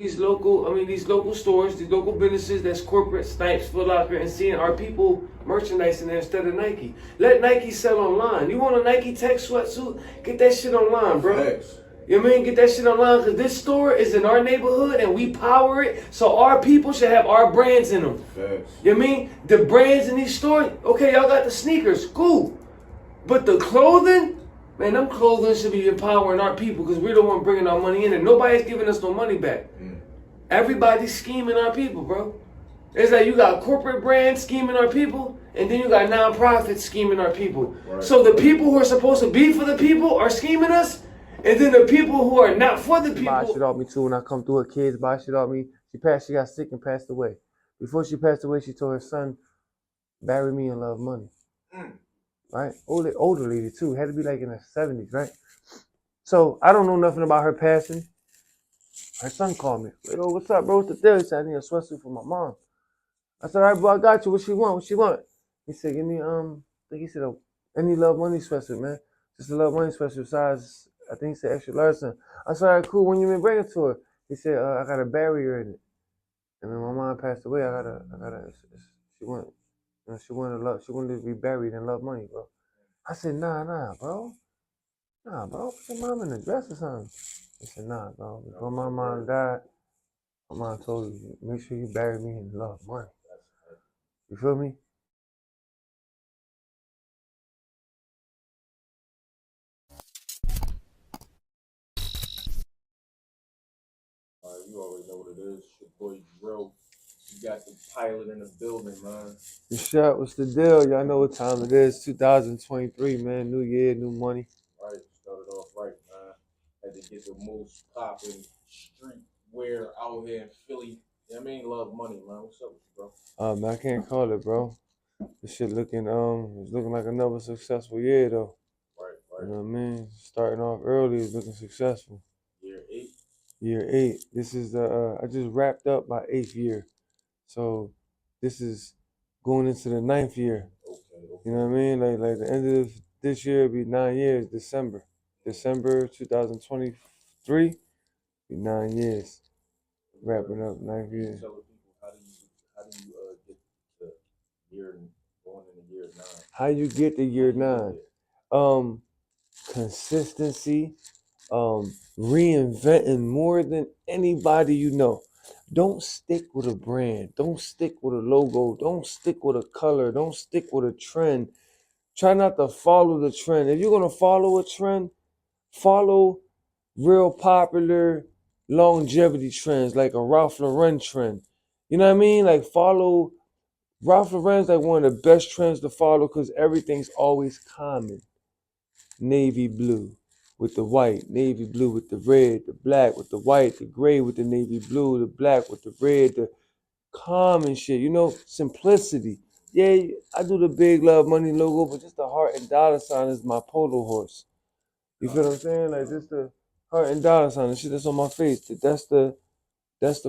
these local stores, these local businesses that's corporate, Snipes, Foot Locker, and seeing our people merchandising there instead of Nike. Let Nike sell online. You want a Nike Tech sweatsuit? Get that shit online, bro. Thanks. You know what I mean? Get that shit online because this store is in our neighborhood and we power it. So our people should have our brands in them. Thanks. You know what I mean? The brands in these stores, okay, y'all got the sneakers, cool. But the clothing, man, them clothing should be empowering our people because we're the one bringing our money in and nobody's giving us no money back. Everybody's scheming our people, bro. It's like you got corporate brands scheming our people, and then you got nonprofits scheming our people. Right. So the people who are supposed to be for the people are scheming us, and then the people who are not for the people buy shit off me too. When I come through, her kids buy shit off me. She got sick and passed away. Before she passed away, she told her son, "Bury me and love money." Right? Older lady too. Had to be like in her 70s, right? So I don't know nothing about her passing. Her son called me. Like, "Oh, what's up, bro? What's the deal?" He said, "I need a sweatsuit for my mom." I said, "All right, bro, I got you. What she want? What she want?" He said, "Give me I think he said any Love Money sweatsuit, man. Just a Love Money sweatsuit size. I think he said extra large." I said, "All right, cool. When you been bringing it to her?" He said, "I got a barrier in it. And when my mom passed away, she wanted to be buried in Love Money, bro." I said, nah, bro. Nah, bro. Put your mom in the dress or something." He said, "Nah, bro. Before my mom died, my mom told you, make sure you bury me in Love Money." You feel me? You already know what it is. Your boy Drill. You got the pilot in the building, man. The shot, what's the deal? Y'all know what time it is. 2023, man. New year, new money. Right, started off right, man. Had to get the most popping street wear out here in Philly. You know what I mean? Love Money, man. What's up with you, bro? Man, I can't call it, bro. This shit it's looking like another successful year though. Right. You know what I mean? Starting off early is looking successful. Year 8. Year 8. This is I just wrapped up my 8th year. So this is going into the 9th year. Okay. You know what I mean? Like the end of this year will be 9 years, December 2023, be 9 years. Wrapping up 9th year. Tell the people how do you get to year going into year 9? How you get to year 9? Consistency, reinventing more than anybody you know. Don't stick with a brand. Don't stick with a logo. Don't stick with a color. Don't stick with a trend. Try not to follow the trend. If you're gonna follow a trend, follow real popular longevity trends like a Ralph Lauren trend. You know what I mean? Like follow Ralph Lauren's like one of the best trends to follow because everything's always common. Navy blue with the white, navy blue with the red, the black with the white, the gray with the navy blue, the black with the red, the common shit, simplicity. Yeah, I do the big Love Money logo, but just the heart and dollar sign is my polo horse. You feel what I'm saying? Like just the heart and dollar sign, the shit that's on my face. That's the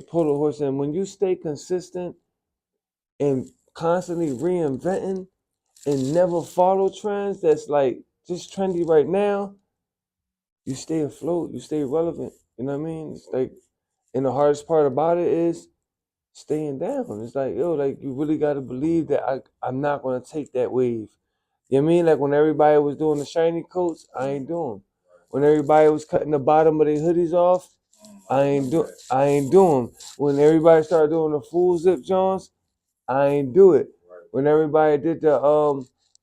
polo horse. And when you stay consistent and constantly reinventing and never follow trends that's like just trendy right now, you stay afloat, you stay relevant. You know what I mean? It's like, and the hardest part about it is staying down. It's like, like you really gotta believe that I'm not gonna take that wave. You know what I mean? Like when everybody was doing the shiny coats, I ain't doing. When everybody was cutting the bottom of their hoodies off, I ain't doing. When everybody started doing the full zip Jones, I ain't do it. When everybody did the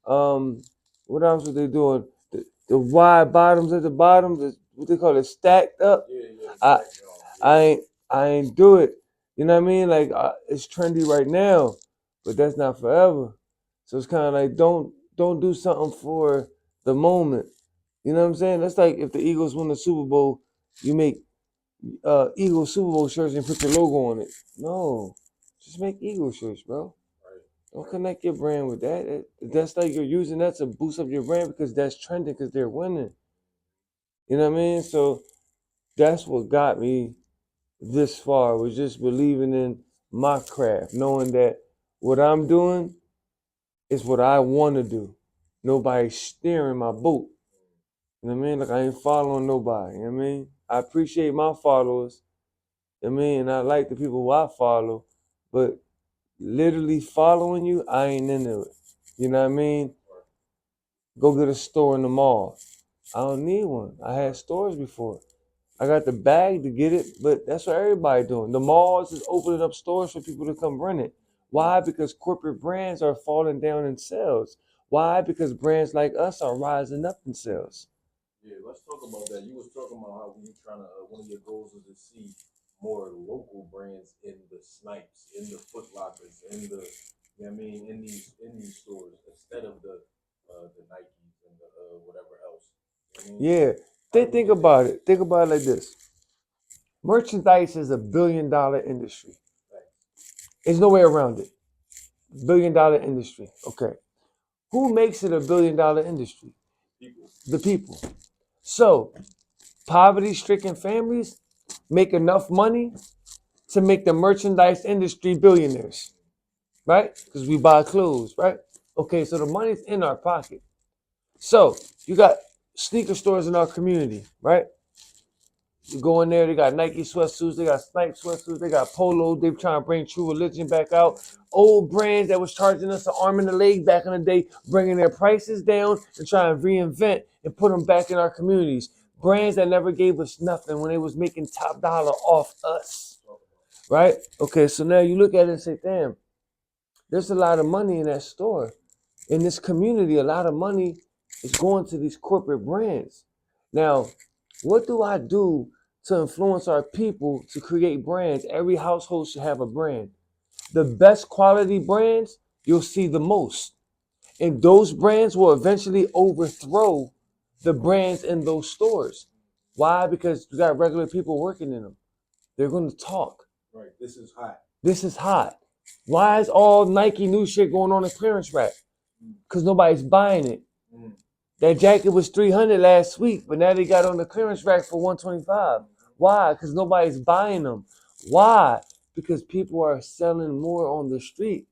what else was they doing? The wide bottoms at the bottom, what they call it, stacked up. I ain't do it. You know what I mean? Like it's trendy right now, but that's not forever. So it's kind of like don't do something for the moment. You know what I'm saying? That's like if the Eagles win the Super Bowl, you make Eagles Super Bowl shirts and put your logo on it. No, just make Eagle shirts, bro. Don't connect your brand with that. That's like you're using that to boost up your brand because that's trending because they're winning. You know what I mean? So that's what got me this far, was just believing in my craft, knowing that what I'm doing is what I want to do. Nobody's steering my boat. You know what I mean? Like I ain't following nobody. You know what I mean? I appreciate my followers, I mean, and I like the people who I follow, but literally following you, I ain't into it. You know what I mean? Go get a store in the mall. I don't need one. I had stores before. I got the bag to get it, but that's what everybody doing. The malls is opening up stores for people to come rent it. Why? Because corporate brands are falling down in sales. Why? Because brands like us are rising up in sales. Yeah, let's talk about that. You was talking about how you trying to one of your goals is to see more local brands in the Snipes, in the Foot Lockers, in the you know what I mean, in these stores instead of the Nikes and the whatever else. You know what I mean? Yeah, think about it. Think about it like this. Merchandise is $1 billion industry. There's no way around it. $1 billion industry. Okay. Who makes it $1 billion industry? People. The people. So, poverty-stricken families make enough money to make the merchandise industry billionaires, right? Because we buy clothes, right? Okay, so the money's in our pocket. So, you got sneaker stores in our community, right? You go in there, they got Nike sweatsuits, they got Snipe sweatsuits, they got Polo. They're trying to bring True Religion back out. Old brands that was charging us an arm and a leg back in the day, bringing their prices down and trying to reinvent and put them back in our communities. Brands that never gave us nothing when they was making top dollar off us, right? Okay, so now you look at it and say, damn, there's a lot of money in that store. In this community, a lot of money is going to these corporate brands. Now, what do I do to influence our people to create brands? Every household should have a brand. The best quality brands you'll see the most. And those brands will eventually overthrow the brands in those stores. Why? Because you got regular people working in them. They're going to talk. Right. This is hot. This is hot. Why is all Nike new shit going on the clearance rack? Because nobody's buying it. That jacket was $300 last week, but now they got on the clearance rack for $125. Why? Because nobody's buying them. Why? Because people are selling more on the street.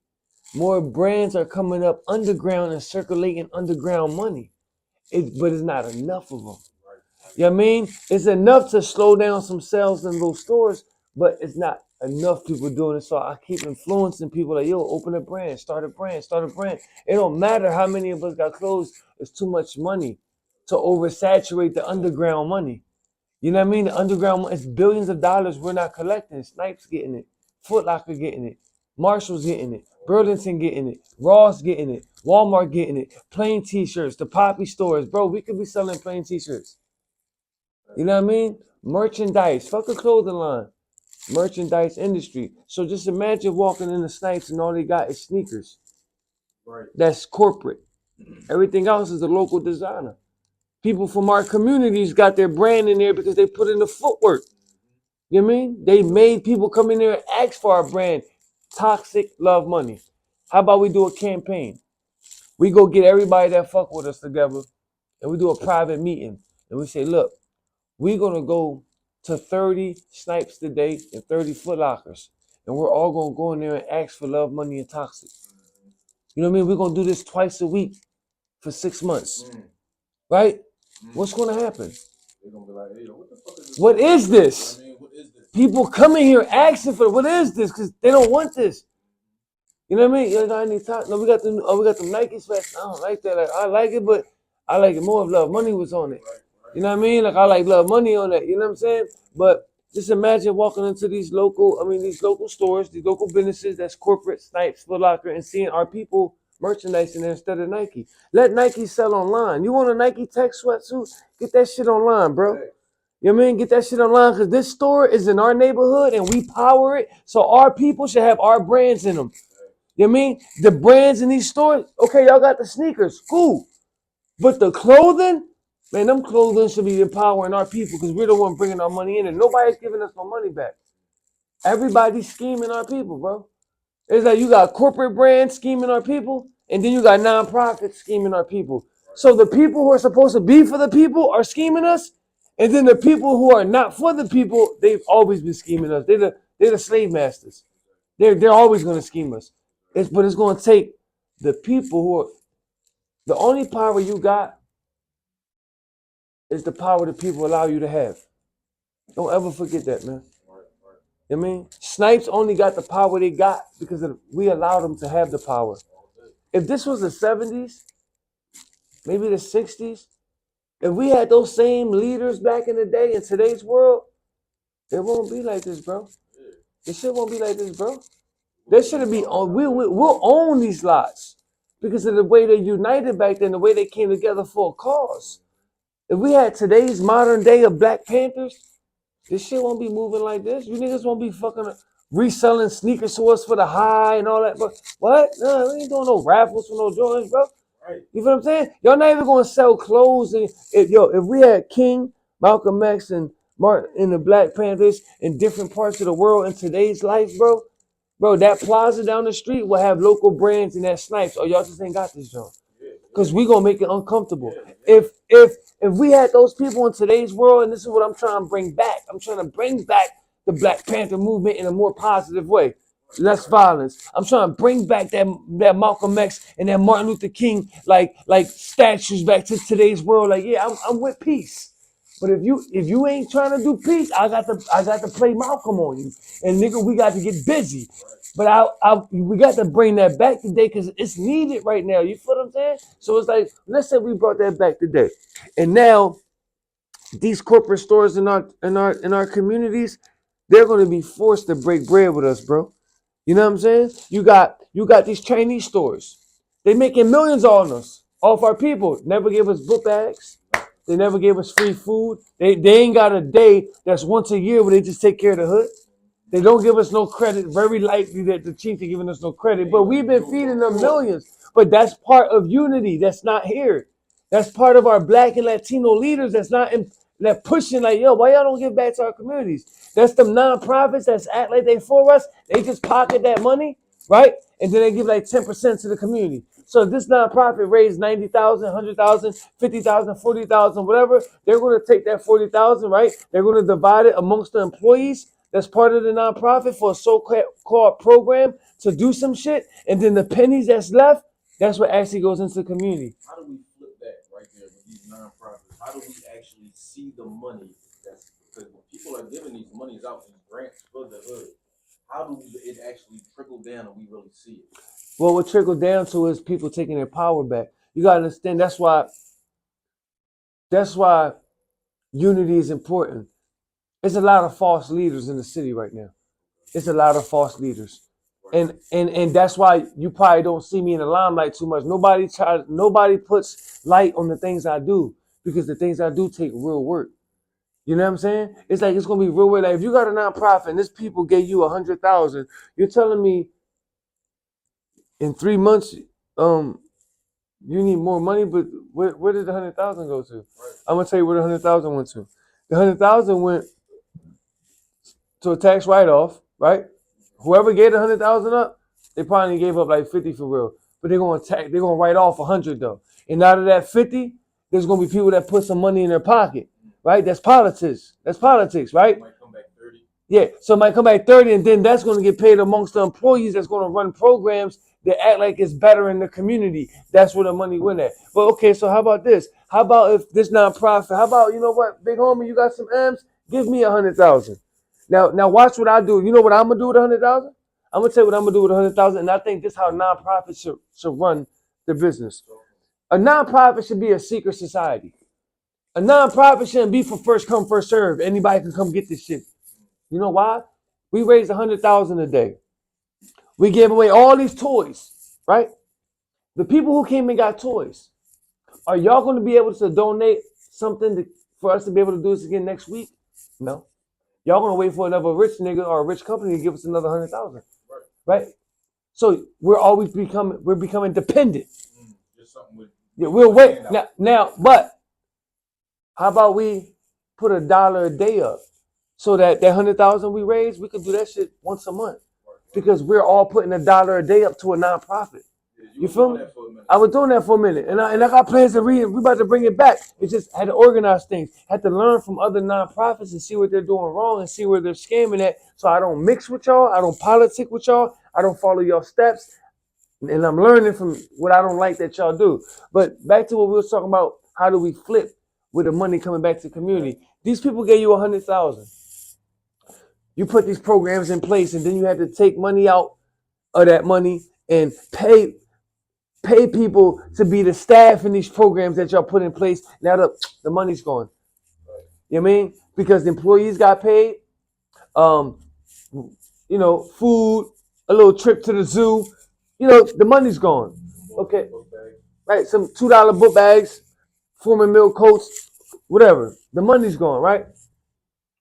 More brands are coming up underground and circulating underground money. But it's not enough of them. You know what I mean? It's enough to slow down some sales in those stores, but it's not enough people doing it. So I keep influencing people like, yo, open a brand, start a brand, start a brand. It don't matter how many of us got closed. It's too much money to oversaturate the underground money. You know what I mean? The underground, it's billions of dollars we're not collecting. Snipes getting it. Foot Locker getting it. Marshall's getting it. Burlington getting it. Ross getting it. Walmart getting it. Plain t-shirts. The Poppy stores. Bro, we could be selling plain t-shirts. You know what I mean? Merchandise. Fuck a clothing line. Merchandise industry. So just imagine walking in the Snipes and all they got is sneakers. Right. That's corporate. Everything else is a local designer. People from our communities got their brand in there because they put in the footwork. You know what I mean? They made people come in there and ask for our brand. Toxic love money. How about we do a campaign? We go get everybody that fuck with us together and we do a private meeting. And we say, look, we're going to go to 30 Snipes today and 30 Foot Lockers. And we're all going to go in there and ask for love, money, and toxic. You know what I mean? We're going to do this twice a week for 6 months. Right? What's going to happen? They're gonna be like, hey, what the fuck is this? What is this? I mean, what is this? People coming here asking for what is this? Because they don't want this. You know what I mean? You know, I need time. No, we got the Nike sweats. I don't like that. Like, I like it, but I like it more if Love Money was on it. You know what I mean? Like I like Love Money on that. You know what I'm saying? But just imagine walking into these local stores, these local businesses that's corporate, Snipes, Foot Locker, and seeing our people merchandise in there instead of Nike. Let Nike sell online. You want a Nike tech sweatsuit? Get that shit online, bro. You know what I mean? Get that shit online because this store is in our neighborhood and we power it. So our people should have our brands in them. You know what I mean? The brands in these stores, okay, y'all got the sneakers, cool. But the clothing, man, them clothing should be empowering our people because we're the one bringing our money in and nobody's giving us no money back. Everybody's scheming our people, bro. It's like you got corporate brands scheming our people and then you got nonprofits scheming our people. So the people who are supposed to be for the people are scheming us. And then the people who are not for the people, they've always been scheming us. They're the slave masters. They're always going to scheme us. But it's going to take the people who are, the only power you got is the power the people allow you to have. Don't ever forget that, man. I mean, Snipes only got the power they got because we allowed them to have the power. If this was the 70s, maybe the 60s, if we had those same leaders back in the day in today's world, it won't be like this, bro. This shit won't be like this, bro. There shouldn't be. We'll own these lots because of the way they united back then, the way they came together for a cause. If we had today's modern day of Black Panthers, this shit won't be moving like this. You niggas won't be fucking reselling sneakers to us for the high and all that. But what? No, we ain't doing no raffles for no Jordans, bro. Right. You feel what I'm saying? Y'all not even gonna sell clothes. If we had King, Malcolm X, and Martin and the Black Panthers in different parts of the world in today's life, bro, that plaza down the street will have local brands and that Snipes. Oh, y'all just ain't got this, John. Because we gonna make it uncomfortable. If we had those people in today's world, and this is what I'm trying to bring back. I'm trying to bring back the Black Panther movement in a more positive way. Less violence. I'm trying to bring back that Malcolm X and that Martin Luther King like statues back to today's world. Like, yeah, I'm with peace. But if you ain't trying to do peace, I got to play Malcolm on you. And nigga, we got to get busy. But we got to bring that back today because it's needed right now. You feel what I'm saying? So it's like, let's say we brought that back today. And now these corporate stores in our communities, they're going to be forced to break bread with us, bro. You know what I'm saying? You got these Chinese stores. They making millions on us, off our people. Never gave us book bags. They never gave us free food. They ain't got a day that's once a year where they just take care of the hood. They don't give us no credit. Very likely that the chief is giving us no credit. But we've been feeding them millions. But that's part of unity. That's not here. That's part of our Black and Latino leaders that's not in, that pushing like, yo, why y'all don't give back to our communities? That's them nonprofits that's act like they for us. They just pocket that money, right? And then they give like 10% to the community. So if this nonprofit raised 90,000, 100,000, 50,000, 40,000, whatever, they're going to take that 40,000, right? They're going to divide it amongst the employees that's part of the nonprofit for a so-called program to do some shit. And then the pennies that's left, that's what actually goes into the community. How do we flip that right there with these nonprofits? How do we actually see the money? That's because when people are giving these monies out, these grants for the hood, how do it actually trickle down and we really see it? Well, what trickled down to is people taking their power back. You gotta understand that's why unity is important. There's a lot of false leaders in the city right now. It's a lot of false leaders. And that's why you probably don't see me in the limelight too much. Nobody puts light on the things I do because the things I do take real work. You know what I'm saying? It's like it's gonna be real work. Like if you got a nonprofit and this people gave you 100,000, you're telling me in 3 months, you need more money, but where did the 100,000 go to? Right. I'm gonna tell you where the 100,000 went to. The 100,000 went to a tax write-off, right? Whoever gave the 100,000 up, they probably gave up like 50 for real. But they're gonna write off 100 though. And out of that 50, there's gonna be people that put some money in their pocket, right? That's politics. That's politics, right? It might come back 30. Yeah, so it might come back 30, and then that's gonna get paid amongst the employees that's gonna run programs that act like it's better in the community. That's where the money went at. But okay, so how about this? How about if this nonprofit? How about, you know what, big homie, you got some M's? Give me 100,000. Now watch what I do. You know what I'm gonna do with 100,000? I'm gonna tell you what I'm gonna do with 100,000, and I think this is how nonprofits should run their business. A nonprofit should be a secret society. A nonprofit shouldn't be for first come, first serve. Anybody can come get this shit. You know why? We raised 100,000 a day. We gave away all these toys, right? The people who came and got toys, are y'all going to be able to donate something for us to be able to do this again next week? No. Y'all going to wait for another rich nigga or a rich company to give us another 100,000, right? So we're becoming dependent. Just something with we'll wait now. But how about we put $1 a day up so that 100,000 we raise, we could do that shit once a month. Because we're all putting $1 a day up to a nonprofit. You feel me? I was doing that for a minute, and I got plans to read. We about to bring it back. It just had to organize things, had to learn from other nonprofits and see what they're doing wrong and see where they're scamming at. So I don't mix with y'all. I don't politic with y'all. I don't follow your steps, and I'm learning from what I don't like that y'all do. But back to what we were talking about. How do we flip with the money coming back to the community? These people gave you 100,000. You put these programs in place, and then you had to take money out of that money and pay people to be the staff in these programs that y'all put in place. Now the money's gone. You know what I mean? Because the employees got paid. Food, a little trip to the zoo. The money's gone. Okay. Right, some $2 book bags, Foreman milk coats, whatever. The money's gone, right?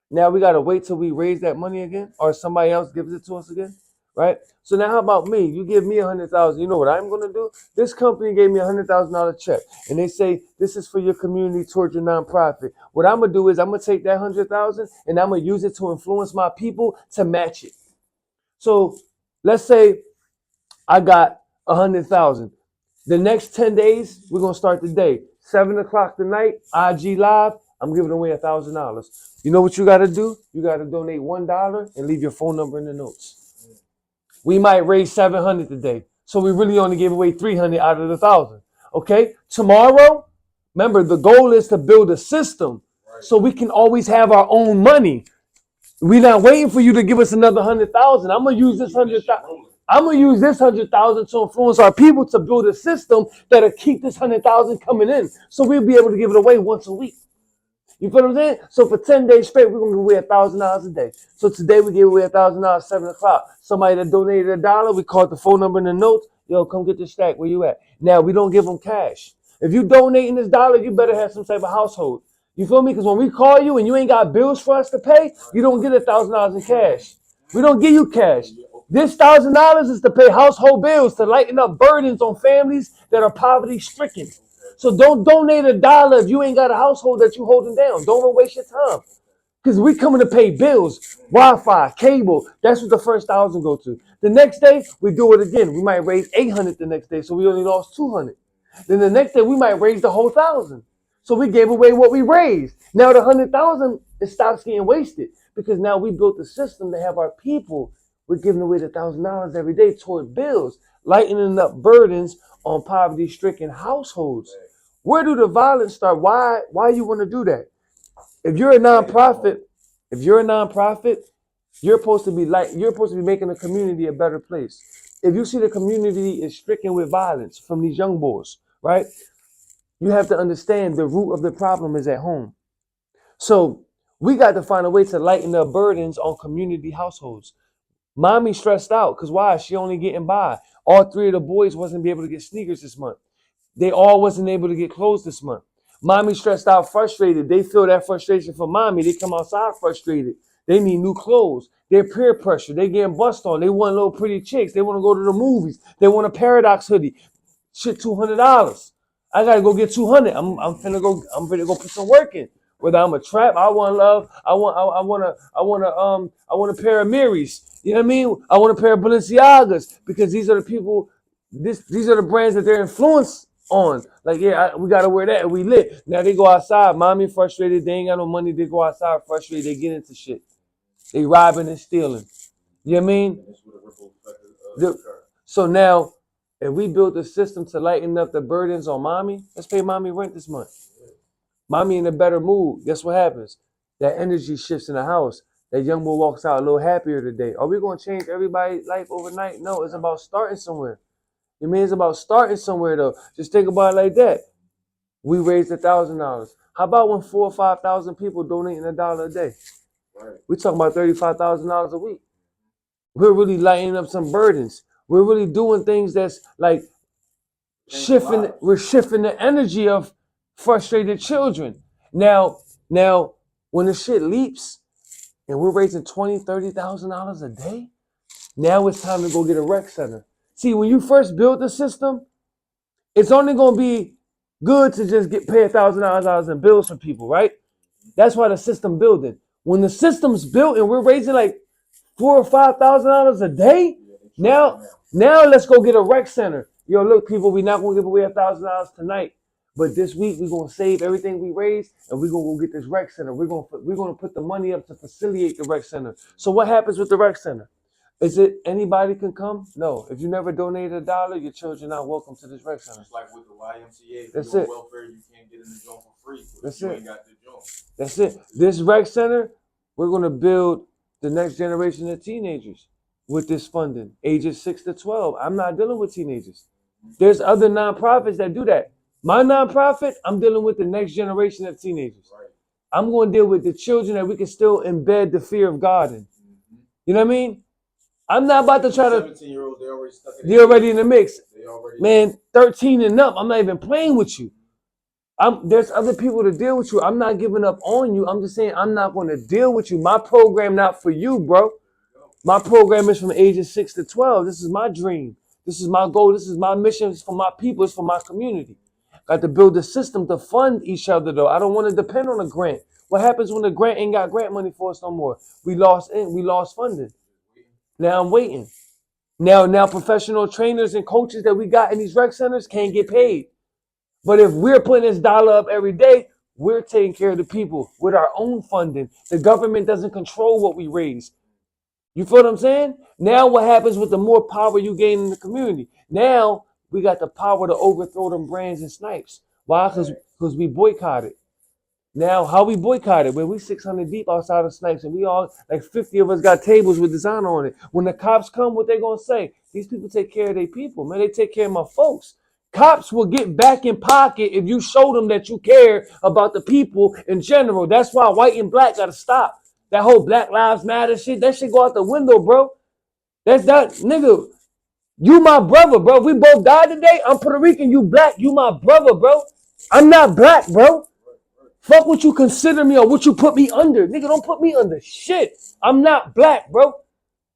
Now we gotta wait till we raise that money again, or somebody else gives it to us again, right? So now how about me? You give me 100,000. You know what I'm gonna do? This company gave me $100,000 check, and they say this is for your community towards your nonprofit. What I'm gonna do is I'm gonna take that 100,000 and I'm gonna use it to influence my people to match it. So let's say I got 100,000. The next 10 days, we're gonna start the day. 7 o'clock tonight, IG Live, I'm giving away $1,000. You know what you gotta do? You gotta donate $1 and leave your phone number in the notes. We might raise 700 today. So we really only gave away 300 out of the 1,000. Okay? Tomorrow, remember the goal is to build a system so we can always have our own money. We're not waiting for you to give us another 100,000. I'm gonna use this 100,000. I'm gonna use this 100,000 to influence our people to build a system that'll keep this 100,000 coming in, so we'll be able to give it away once a week. You feel what I'm saying? So for 10 days straight, we're gonna give away $1,000 a day. So today we gave away $1,000 7 o'clock. Somebody that donated $1, we called the phone number in the notes. Yo, come get the stack. Where you at? Now we don't give them cash. If you donating this $1, you better have some type of household. You feel me? Because when we call you and you ain't got bills for us to pay, you don't get $1,000 in cash. We don't give you cash. This $1,000 is to pay household bills, to lighten up burdens on families that are poverty stricken. So don't donate $1 if you ain't got a household that you holding down. Don't even waste your time. Because we coming to pay bills, Wi-Fi, cable. That's what the first 1,000 go to. The next day, we do it again. We might raise 800 the next day, so we only lost 200. Then the next day, we might raise the whole 1,000. So we gave away what we raised. Now the 100,000, it stops getting wasted because now we built a system to have our people. We're giving away the $1,000 every day toward bills, lightening up burdens on poverty-stricken households. Where do the violence start? Why you want to do that? If you're a nonprofit, you're supposed to be making the community a better place. If you see the community is stricken with violence from these young boys, right? You have to understand the root of the problem is at home. So we got to find a way to lighten the burdens on community households. Mommy stressed out because why? She only getting by. All 3 of the boys wasn't be able to get sneakers this month. They all wasn't able to get clothes this month. Mommy stressed out, frustrated. They feel that frustration from mommy. They come outside frustrated. They need new clothes. They're peer pressure. They getting bust on. They want little pretty chicks. They want to go to the movies. They want a Paradox hoodie. Shit, $200. I gotta go get 200. I'm finna go put some work in. Whether I'm a trap, I want love. I want a pair of Miris. You know what I mean? I want a pair of Balenciagas because these are the people. These are the brands that they're influenced on. Like, yeah, we gotta wear that and we lit. Now they go outside. Mommy frustrated. They ain't got no money. They go outside frustrated. They get into shit. They robbing and stealing. You know what I mean? So now, if we build a system to lighten up the burdens on mommy, let's pay mommy rent this month. Mommy in a better mood. Guess what happens? That energy shifts in the house. That young boy walks out a little happier today. Are we going to change everybody's life overnight? No, it's about starting somewhere. You mean it's about starting somewhere though? Just think about it like that. We raised $1,000. How about when 4,000 or 5,000 people donating $1 a day? Right. We're talking about $35,000 a week. We're really lightening up some burdens. We're really doing things that's like shifting. We're shifting the energy of frustrated children. Now, when the shit leaps and we're raising $20,000, $30,000 a day, now it's time to go get a rec center. See, when you first build the system, it's only gonna be good to just pay $1,000 in bills for people, right? That's why the system building. When the system's built and we're raising like $4,000 or $5,000 a day, now let's go get a rec center. Yo, look, people, we're not gonna give away $1,000 tonight, but this week we're gonna save everything we raised and we're gonna go get this rec center. We're gonna put the money up to facilitate the rec center. So what happens with the rec center? Is it anybody can come? No. If you never donated $1, your children are not welcome to this rec center. Just like with the YMCA, that's you're it. On welfare, you can't get in the joint for free. That's you it. Ain't got the joint. That's it. This rec center, we're gonna build the next generation of teenagers with this funding, ages 6 to 12. I'm not dealing with teenagers. There's other nonprofits that do that. My nonprofit, I'm dealing with the next generation of teenagers. Right. I'm going to deal with the children that we can still embed the fear of God in. You know what I mean? I'm not about to try to. 17-year-olds, they already stuck in. They're already in the mix. They already. Man, 13 and up. I'm not even playing with you. There's other people to deal with you. I'm not giving up on you. I'm just saying I'm not going to deal with you. My program not for you, bro. My program is from ages 6 to 12. This is my dream. This is my goal. This is my mission. It's for my people. It's for my community. Got to build a system to fund each other, though. I don't want to depend on a grant. What happens when the grant ain't got grant money for us no more? We lost funding. Now I'm waiting. Now professional trainers and coaches that we got in these rec centers can't get paid. But if we're putting this dollar up every day, we're taking care of the people with our own funding. The government doesn't control what we raise. You feel what I'm saying? Now what happens with the more power you gain in the community? Now we got the power to overthrow them brands and snipes. Why? Because we boycotted. Now, how we boycotted? When we 600 deep outside of Snipes and we all, like 50 of us got tables with design on it. When the cops come, what they going to say? These people take care of their people, man. They take care of my folks. Cops will get back in pocket if you show them that you care about the people in general. That's why white and black got to stop. That whole Black Lives Matter shit, that shit go out the window, bro. That's that, nigga. You my brother, bro. If we both died today, I'm Puerto Rican, you black. You my brother, bro. I'm not black, bro. Fuck what you consider me or what you put me under. Nigga, don't put me under shit. I'm not black, bro.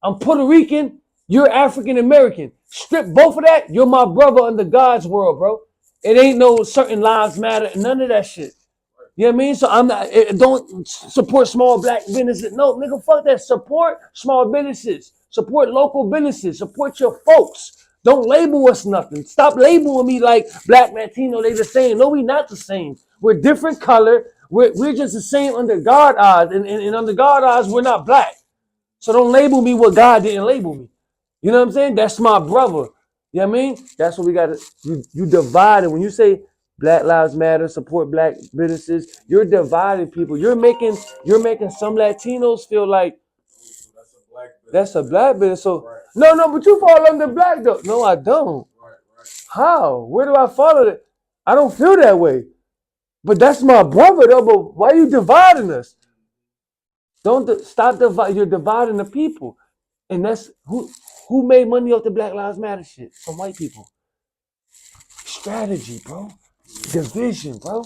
I'm Puerto Rican. You're African American. Strip both of that, you're my brother under God's world, bro. It ain't no certain lives matter, none of that shit. You know what I mean? So I'm not, don't support small black businesses. No, nigga, fuck that. Support small businesses. Support local businesses. Support your folks. Don't label us nothing. Stop labeling me like black, Latino, they the same. No, we not the same. We're different color. We're just the same under God's eyes. And under God's eyes, we're not black. So don't label me what God didn't label me. You know what I'm saying? That's my brother. You know what I mean? That's what we got to, you divide it. When you say Black Lives Matter, support black businesses, you're dividing people. You're making some Latinos feel like that's a black business. So right. No, but you fall under black though. No, I don't. Right. How? Where do I follow that? I don't feel that way. But that's my brother though. But why are you dividing us? Don't stop dividing. You're dividing the people. And that's who made money off the Black Lives Matter shit? Some white people. Strategy, bro. Division, bro.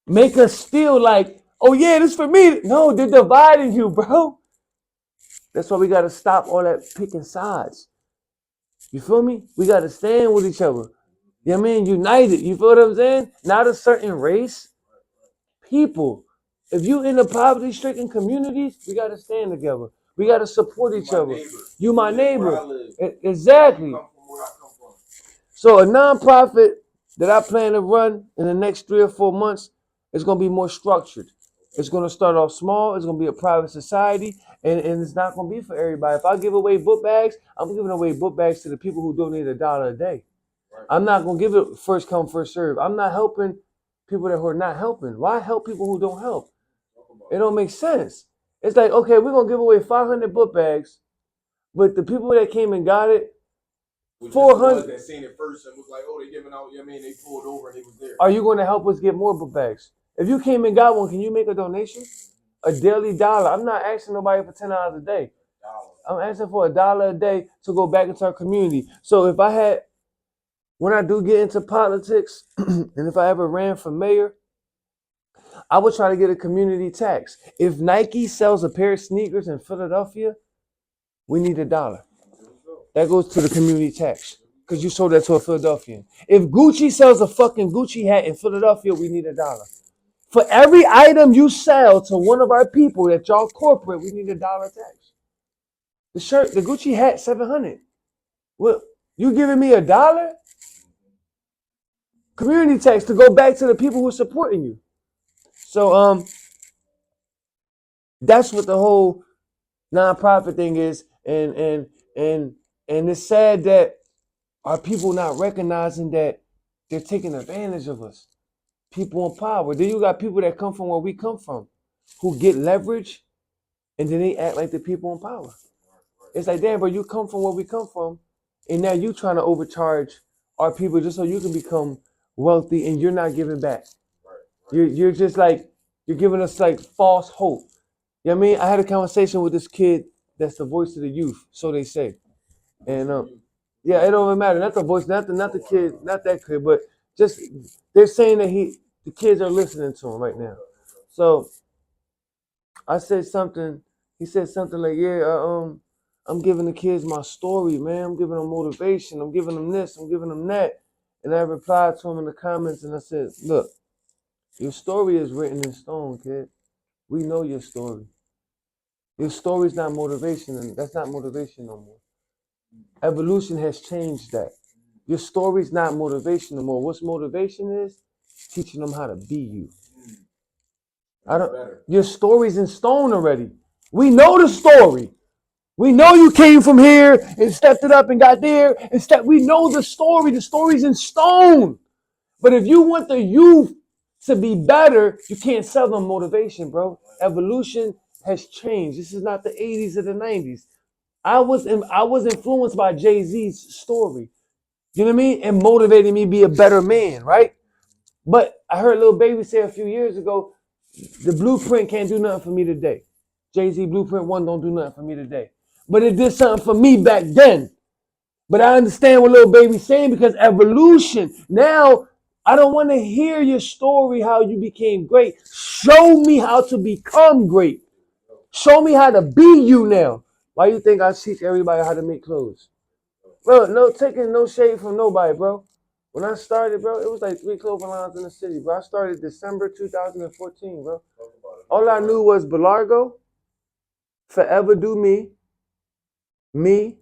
Make us feel like, oh yeah, this for me. No, they're dividing you, bro. That's why we got to stop all that picking sides. You feel me? We got to stand with each other. You know what I mean? United. You feel what I'm saying? Not a certain race. People. If you in the poverty-stricken communities, we got to stand together. We got to support each other. You my neighbor. Exactly. So a nonprofit that I plan to run in the next 3 or 4 months is going to be more structured. It's going to start off small. It's going to be a private society. And it's not going to be for everybody. If I give away book bags, I'm giving away book bags to the people who donate $1 a day. I'm not going to give it first come, first serve. I'm not helping people that who are not helping. Why help people who don't help? It don't make sense. It's like, okay, we're going to give away 500 book bags, but the people that came and got it, 400 that seen it first and was like, oh, they giving out, you know what I mean? They pulled over and they was there. Are you going to help us get more book bags? If you came and got one, can you make a donation? A daily $1. I'm not asking nobody for $10 a day. I'm asking for $1 a day to go back into our community. So if I had, when I do get into politics, and if I ever ran for mayor, I would try to get a community tax. If Nike sells a pair of sneakers in Philadelphia, we need $1. That goes to the community tax because you sold that to a Philadelphian. If Gucci sells a fucking Gucci hat in Philadelphia, we need $1. For every item you sell to one of our people that y'all corporate, we need $1 tax. The shirt, the Gucci hat, $700. Well, you giving me $1? Community tax to go back to the people who are supporting you. So that's what the whole nonprofit thing is, and it's sad that our people not recognizing that they're taking advantage of us. People in power. Then you got people that come from where we come from, who get leverage And then they act like the people in power. It's like, damn, bro, you come from where we come from, and now you trying to overcharge our people just so you can become wealthy, and you're not giving back. You're just like, you're giving us like false hope. You know what I mean? I had a conversation with this kid that's the voice of the youth, so they say. And yeah, it don't even matter. Not the voice, not the kid, not that kid, but just they're saying that the kids are listening to him right now. So I said something. He said something like, "Yeah, I'm giving the kids my story, man. I'm giving them motivation. I'm giving them this. I'm giving them that." And I replied to him in the comments, and I said, "Look, your story is written in stone, kid. We know your story. Your story's not motivation, and that's not motivation no more. Evolution has changed that. Your story's not motivation no more. What's motivation is teaching them how to be you. Your story's in stone already. We know the story. We know you came from here and stepped it up and got there and we know the story. The story's in stone. But if you want the youth to be better, you can't sell them motivation, bro. Evolution has changed. This is not the 80s or the 90s. I was influenced by Jay-Z's story. You know what I mean? And motivated me to be a better man, right? But I heard Lil Baby say a few years ago, the blueprint can't do nothing for me today. Jay-Z Blueprint 1 don't do nothing for me today. But it did something for me back then. But I understand what Lil Baby's saying because evolution. Now, I don't want to hear your story, how you became great. Show me how to become great. Show me how to be you now. Why you think I teach everybody how to make clothes? Bro, no taking no shade from nobody, bro. When I started, bro, it was like 3 clothing lines in the city, bro. I started December 2014, bro. All I knew was Belargo, Forever Do Me. Milano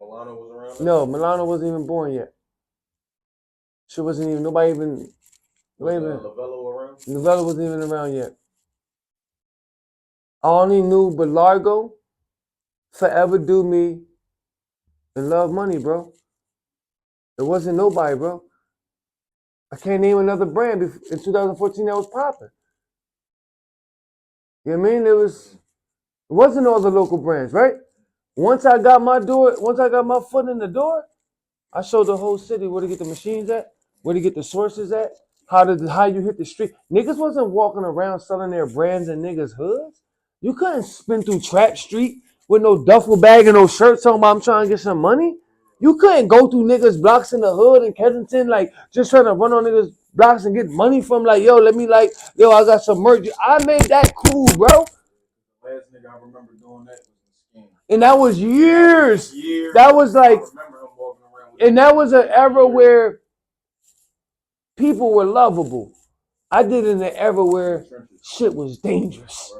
was around? No, Milano wasn't even born yet. She wasn't even, nobody even, Lavello around? Novella wasn't even around yet. I only knew Belargo, Forever Do Me, and Love Money, bro. It wasn't nobody, bro. I can't name another brand in 2014 that was popping. You know what I mean? It wasn't all the local brands, right? Once I got my foot in the door, I showed the whole city where to get the machines at, where to get the sources at, how you hit the street. Niggas wasn't walking around selling their brands in niggas' hoods. You couldn't spin through Trap Street with no duffel bag and no shirt talking about I'm trying to get some money. You couldn't go through niggas' blocks in the hood in Kensington like just trying to run on niggas' blocks and get money from like, yo, let me like, yo, I got some merch. I made that cool, bro. Last nigga I remember doing that was the Scheme. And that was years. That was like, and that was an era where people were lovable. I did it in an era where shit was dangerous.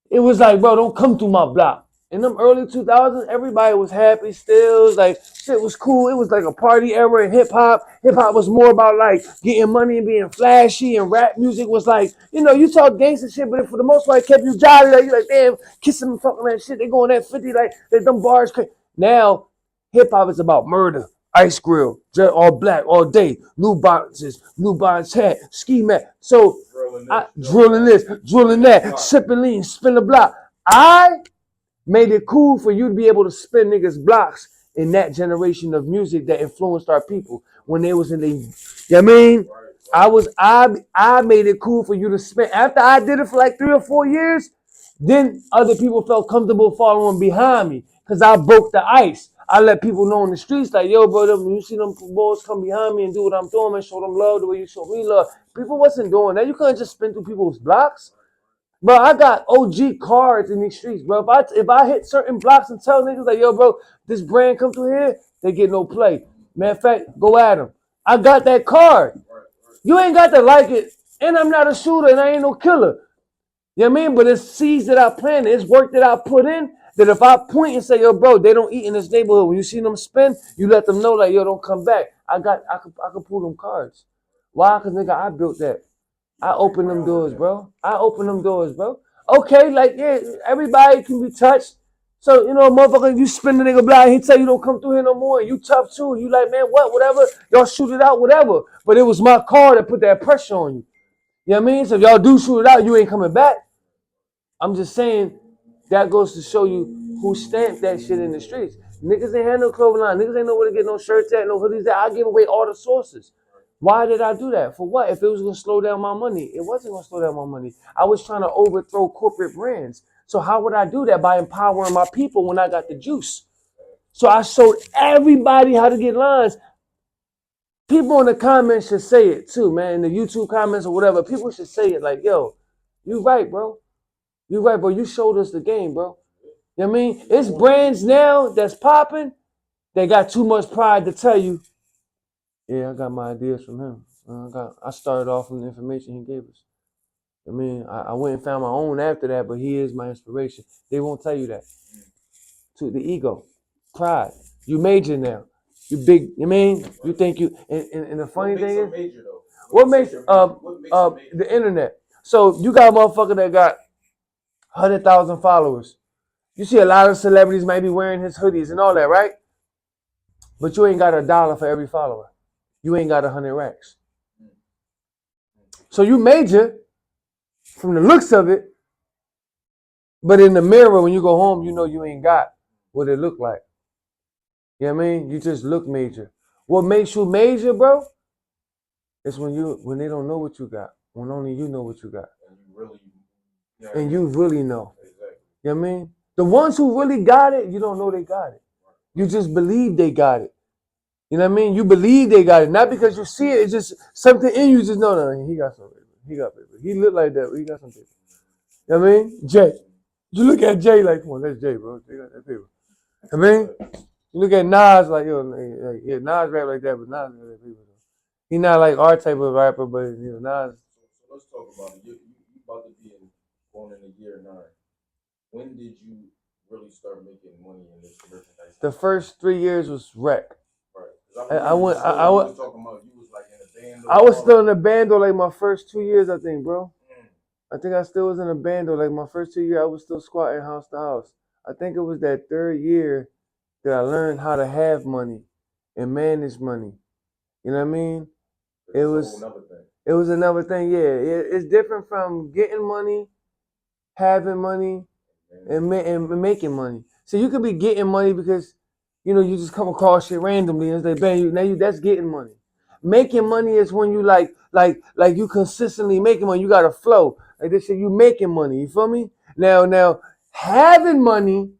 It was like, bro, don't come through my block. In them early 2000s, everybody was happy still. It was like, shit was cool. It was like a party era in hip hop. Hip hop was more about like getting money and being flashy, and rap music was like, you know, you talk gangster shit, but for the most part, it kept you jolly. Like, you like, damn, kissing and fucking that shit. They going at 50, like, them bars. Now, hip hop is about murder. Ice grill, all black, all day, new boxes, new box hat, ski mat. So, drilling this, drilling that, sipping lean, spin the block. I made it cool for you to be able to spin niggas blocks in that generation of music that influenced our people when they was in the, you know what I mean? I made it cool for you to spin. After I did it for like 3 or 4 years, then other people felt comfortable following behind me because I broke the ice. I let people know in the streets like, yo, bro, you see them boys come behind me and do what I'm doing and show them love the way you show me love. People wasn't doing that. You couldn't just spin through people's blocks. Bro, I got OG cards in these streets, bro. If I hit certain blocks and tell niggas like, yo, bro, this brand come through here, they get no play. Matter of fact, go at them. I got that card. You ain't got to like it. And I'm not a shooter and I ain't no killer. You know what I mean? But it's seeds that I planted. It's work that I put in that if I point and say, yo, bro, they don't eat in this neighborhood. When you see them spin, you let them know like, yo, don't come back. I could pull them cards. Why? Because, nigga, I built that. I open them doors, bro. Okay, like, yeah, everybody can be touched. So, you know, motherfucker, you spin the nigga blind, he tell you don't come through here no more, and you tough too. You like, man, whatever. Y'all shoot it out, whatever. But it was my car that put that pressure on you. You know what I mean? So if y'all do shoot it out, you ain't coming back. I'm just saying that goes to show you who stamped that shit in the streets. Niggas ain't had no clothing line. Niggas ain't know where to get no shirts at, no hoodies at. I give away all the sources. Why did I do that? For what? If it was going to slow down my money, it wasn't going to slow down my money. I was trying to overthrow corporate brands. So how would I do that? By empowering my people when I got the juice. So I showed everybody how to get lines. People in the comments should say it too, man. In the YouTube comments or whatever, people should say it like, yo, you right, bro. You right, bro. You showed us the game, bro. You know what I mean? It's brands now that's popping. They got too much pride to tell you, yeah, I got my ideas from him. I started off from the information he gave us. I mean, I went and found my own after that, but he is my inspiration. They won't tell you that. To the ego, pride. You major now. You big. You know what I mean? You think you. And the funny thing is, major, though? what makes the internet? So you got a motherfucker that got 100,000 followers. You see a lot of celebrities might be wearing his hoodies and all that, right? But you ain't got $1 for every follower. You ain't got 100 racks. So you major from the looks of it, but in the mirror when you go home, you know you ain't got what it look like. You know what I mean? You just look major. What makes you major, bro, is when they don't know what you got. When only you know what you got. And you really know. Exactly. You know what I mean? The ones who really got it, you don't know they got it. You just believe they got it. You know what I mean? You believe they got it. Not because you see it, it's just something in you just know, no, he got some paper. He got paper. He look like that, but he got some paper. You know what I mean? Jay. You look at Jay like, come on, that's Jay, bro. Jay got that paper. I mean, you look at Nas like, yo, yeah, Nas rap like that, but Nas got that paper. He not like our type of rapper, but you know, Nas. So let's talk about it. You about to be going in a year 9. When did you really start making money in this merchandise? The first 3 years was wreck. Right. I was talking about you was like in a band. I was still in a bando like my first 2 years, I think, bro. I think I still was in a bando like my first 2 years. I was still squatting house to house. I think it was that 3rd year that I learned how to have money and manage money. You know what I mean? It was another thing. Yeah, it's different from getting money, having money, and making money. So you could be getting money because, you know, you just come across shit randomly and it's like, bang, that's getting money. Making money is when you like you consistently making money. You got a flow. Like this shit, you making money. You feel me? Now, having money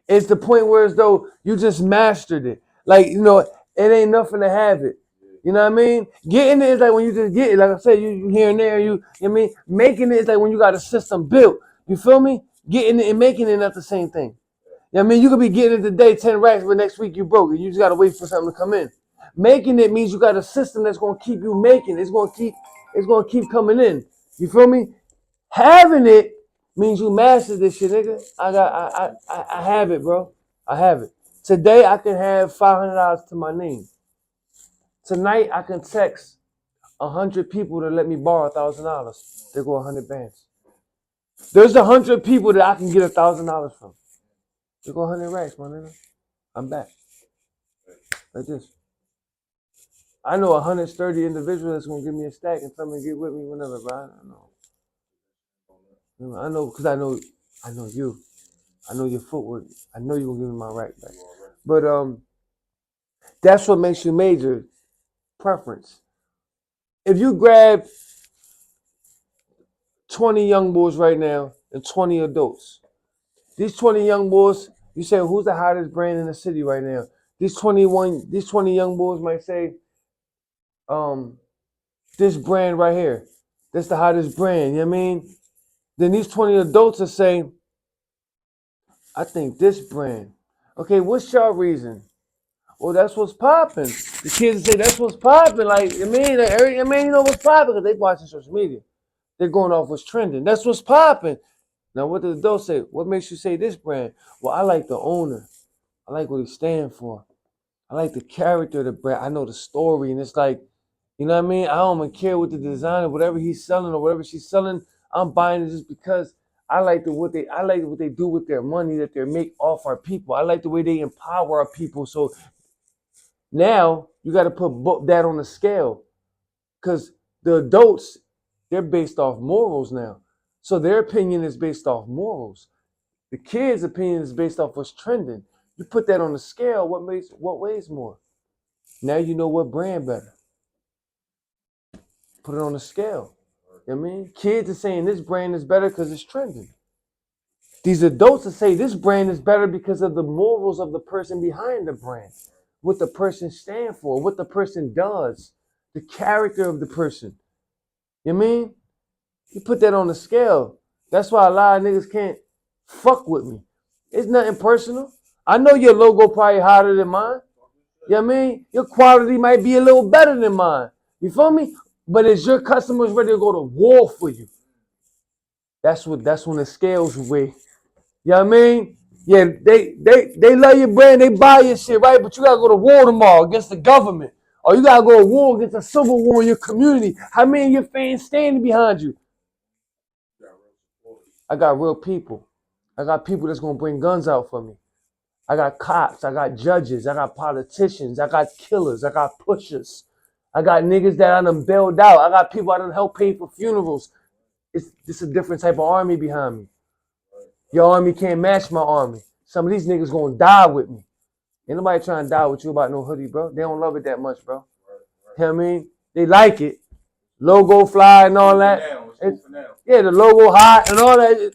is the point where as though you just mastered it. Like, you know, it ain't nothing to have it. You know what I mean? Getting it is like when you just get it. Like I said, you here and there. You know what I mean? Making it is like when you got a system built. You feel me? Getting it and making it not the same thing. You know what I mean? You could be getting it today, 10 racks, but next week you broke it. You just got to wait for something to come in. Making it means you got a system that's going to keep you making. It's going to keep coming in. You feel me? Having it means you mastered this shit, nigga. I have it, bro. I have it. Today I can have $500 to my name. Tonight I can text 100 people to let me borrow $1,000. They go 100 bands. There's 100 people that I can get $1,000 from. They go 100 racks, my nigga. I'm back. Like this. I know 130 individuals that's gonna give me a stack and come and get with me whenever, bro. I know. I know because I know you. I know your footwork. I know you're gonna give me my rack back. But that's what makes you major. Preference. If you grab 20 young boys right now and 20 adults, these 20 young boys, you say, who's the hottest brand in the city right now? These 20 young boys might say, this brand right here. That's the hottest brand, you know what I mean? Then these 20 adults are saying, I think this brand. Okay, what's your reason? Well, that's what's popping. The kids say that's what's popping. Like, you know what's popping because they watching social media. They're going off what's trending. That's what's popping. Now, what do the adults say? What makes you say this brand? Well, I like the owner. I like what he stands for. I like the character of the brand. I know the story, and it's like, you know what I mean? I don't even care what the designer, whatever he's selling or whatever she's selling. I'm buying it just because I like what they do with their money that they make off our people. I like the way they empower our people. So now you got to put that on the scale because the adults, they're based off morals now. So their opinion is based off morals. The kids' opinion is based off what's trending. You put that on the scale, what weighs more? Now you know what brand better. Put it on the scale. You know what I mean? Kids are saying this brand is better because it's trending. These adults are saying this brand is better because of the morals of the person behind the brand. What the person stands for, what the person does, the character of the person. You know what I mean? You put that on the scale. That's why a lot of niggas can't fuck with me. It's nothing personal. I know your logo probably hotter than mine. You know what I mean? Your quality might be a little better than mine. You feel me? But is your customers ready to go to war for you? That's when the scales weigh. You know what I mean? Yeah, they love your brand, they buy your shit, right? But you gotta go to war tomorrow against the government. Or you gotta go to war against a civil war in your community. How many of your fans standing behind you? I got real people. I got people that's gonna bring guns out for me. I got cops, I got judges, I got politicians, I got killers, I got pushers. I got niggas that I done bailed out. I got people I done help pay for funerals. It's a different type of army behind me. Your army can't match my army. Some of these niggas gonna die with me. Ain't nobody trying to die with you about no hoodie, bro. They don't love it that much, bro. You know what I mean? They like it. Logo fly and all that. Yeah, the logo hot and all that.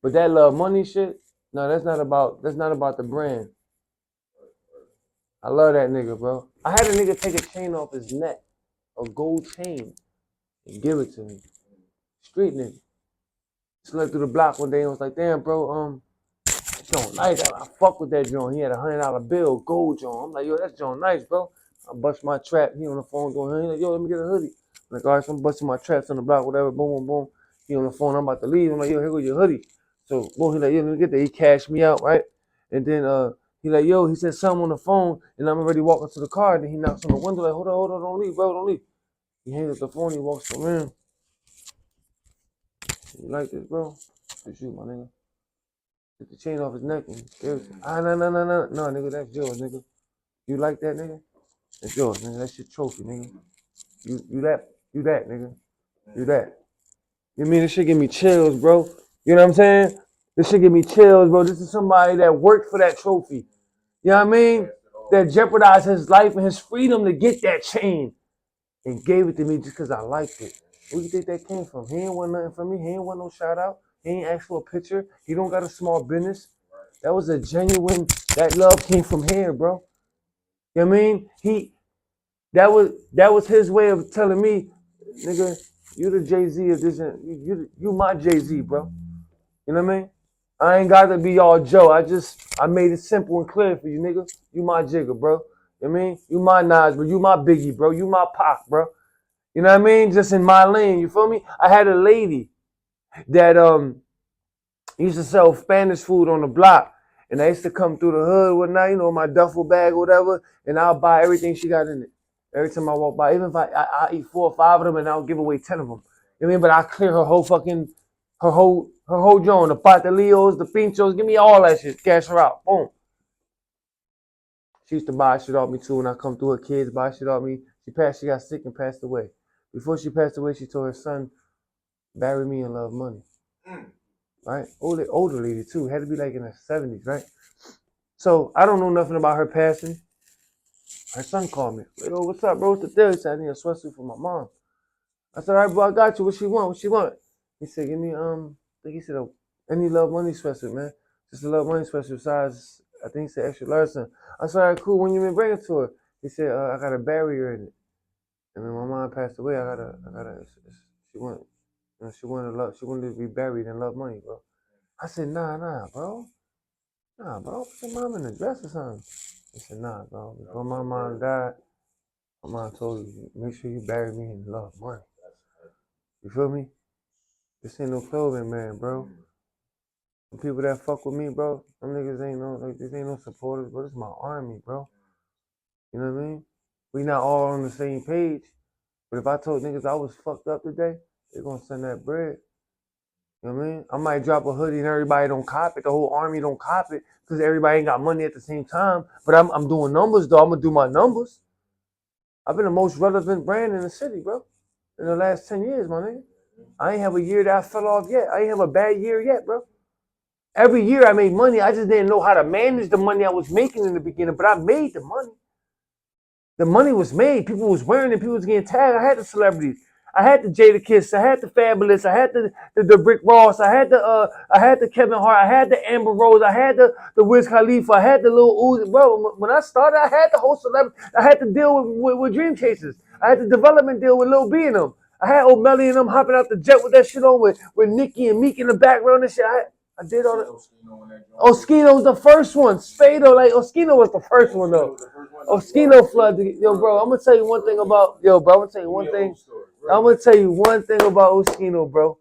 But that love money shit, no, that's not about the brand. I love that nigga, bro. I had a nigga take a chain off his neck, a gold chain, and give it to me. Street nigga. Slept through the block one day and was like, damn, bro, Joint nice. I fuck with that joint. He had $100 bill, gold joint. I'm like, yo, that's joint nice, bro. I bust my trap. He on the phone going, he like, yo, let me get a hoodie. I'm like, all right, so I'm busting my traps on the block, whatever. Boom, boom, boom. He on the phone. I'm about to leave. I'm like, yo, here go your hoodie. So, boom, he like, yo, let me get that. He cashed me out, right? And then he like, yo, he said something on the phone, and I'm already walking to the car. And then he knocks on the window, like, hold on, don't leave, bro, don't leave. He hangs up the phone. He walks around. You like this, bro? Good shoot, my nigga. Took the chain off his neck and everything. No, nigga, that's yours, nigga. You like that, nigga? That's yours, nigga. That's your trophy, nigga. You that, nigga. You that. You mean this shit give me chills, bro? You know what I'm saying? This shit give me chills, bro. This is somebody that worked for that trophy. You know what I mean? That jeopardized his life and his freedom to get that chain and gave it to me just because I liked it. Where you think that came from? He ain't want nothing from me. He ain't want no shout out. He ain't asked for a picture. He don't got a small business. That was a genuine, that love came from here, bro. You know what I mean? That was his way of telling me, nigga, you the Jay-Z of this, you my Jay-Z, bro. You know what I mean? I ain't got to be all Joe. I made it simple and clear for you, nigga. You my Jigga, bro. You know what I mean? You my Nas, bro. You my Biggie, bro. You my Pac, bro. You know what I mean? Just in my lane, you feel me? I had a lady that used to sell Spanish food on the block. And I used to come through the hood one night, you know, my duffel bag or whatever, and I'll buy everything she got in it. Every time I walk by, even if I eat 4 or 5 of them and I'll give away 10 of them. You know what I mean? But I clear her whole joint, the patelios, the pinchos, give me all that shit, cash her out, boom. She used to buy shit off me too when I come through, her kids buy shit off me. She got sick and passed away. Before she passed away, she told her son, bury me and love money. Right? Older lady too. Had to be like in her 70s, right? So I don't know nothing about her passing. Her son called me. Yo, what's up, bro? What's the deal? He said, I need a sweatsuit for my mom. I said, all right, bro, I got you. What she want? What she want? He said, give me, I think he said, any Love Money sweatsuit, man. Just a Love Money sweatsuit size, I think he said extra large. I said, all right, cool. When you been bringing it to her? He said, I got a barrier in it. And when my mom passed away, she wanted to be buried in Love Money, bro. I said, nah, bro. Nah, bro, put your mom in the dress or something. He said, nah, bro. Before my mom died, my mom told you, make sure you bury me in Love Money. You feel me? This ain't no clothing, man, bro. The people that fuck with me, bro, them niggas these ain't no supporters, bro. This is my army, bro. You know what I mean? We not all on the same page. But if I told niggas I was fucked up today, they're gonna send that bread. You know what I mean? I might drop a hoodie and everybody don't cop it. The whole army don't cop it because everybody ain't got money at the same time. But I'm doing numbers, though. I'm gonna do my numbers. I've been the most relevant brand in the city, bro, in the last 10 years, my nigga. I ain't have a year that I fell off yet. I ain't have a bad year yet, bro. Every year I made money. I just didn't know how to manage the money I was making in the beginning, but I made the money. The money was made. People was wearing it. People was getting tagged. I had the celebrities. I had the Jada Kiss. I had the Fabulous. I had the Rick Ross. I had the Kevin Hart. I had the Amber Rose. I had the Wiz Khalifa. I had the Lil Uzi. Bro, when I started, I had the whole celebrity. I had to deal with Dream Chasers. I had the development deal with Lil B and them. I had O'Malley and them hopping out the jet with that shit on with Nicki and Meek in the background and shit. I did all that. Oskino was the first one. Spado, like Oskino was the first one though. Oskino flood. Yo, bro, I'm gonna tell you one thing about I'm gonna tell you one thing about Oskino, bro.